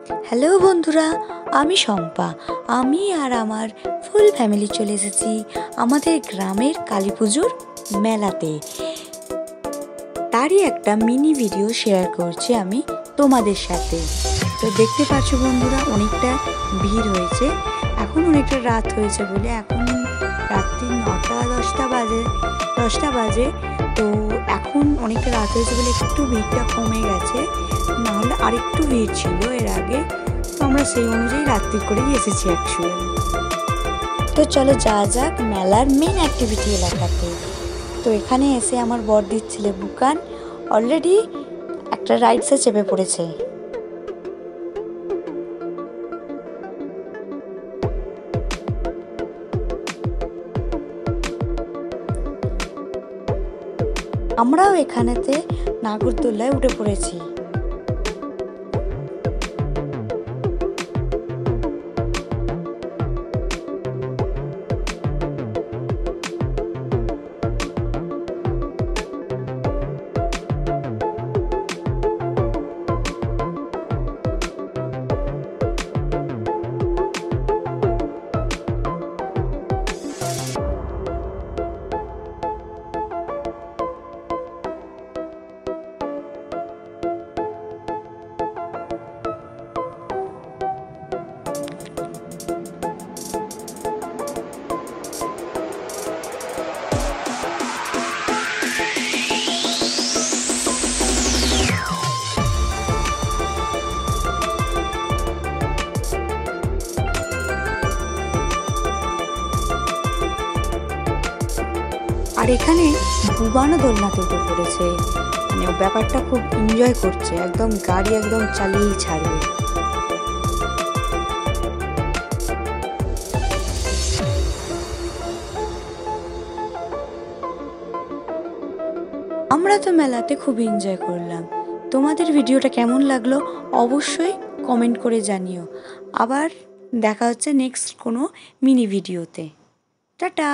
Hello বন্ধুরা, আমি শম্পা। আমি আর আমার ফুল ফ্যামিলি চলে এসেছি আমাদের গ্রামের কালী পুজোর মেলাতে। তারই একটা মিনি ভিডিও শেয়ার করছি আমি তোমাদের সাথে। তো দেখতে পাচ্ছ বন্ধুরা, অনেকটা ভিড় হয়েছে। এখন অনেকটা রাত হয়েছে বলে এখন রাত্রি 10টা বাজে। তো এখন অনেকটা রাত হয়েছে বলে একটু ভিড়টা কমে গেছে, নাহলে আরেকটু ভিড় ছিল এর আগে। তো আমরা সেই অনুযায়ী রাত্রি করেই এসেছি অ্যাকচুয়ালি। তো চলো যাক মেলার মেন অ্যাক্টিভিটি এলাকাতে। তো এখানে এসে আমার বড়দির ছেলে বুকান অলরেডি একটা রাইডসে চেপে পড়েছে। আমরাও এখানেতে নাগরদোলায় উঠে পড়েছি। আর এখানে বুবানও দোলনাতে উঠে পড়েছে, মানে ব্যাপারটা খুব এনজয় করছে, একদম গাড়ি একদম চালিয়েই ছাড়বে। আমরা তো মেলাতে খুব এনজয় করলাম। তোমাদের ভিডিওটা কেমন লাগলো অবশ্যই কমেন্ট করে জানিও। আবার দেখা হচ্ছে নেক্সট কোনো মিনি ভিডিওতে। টাটা।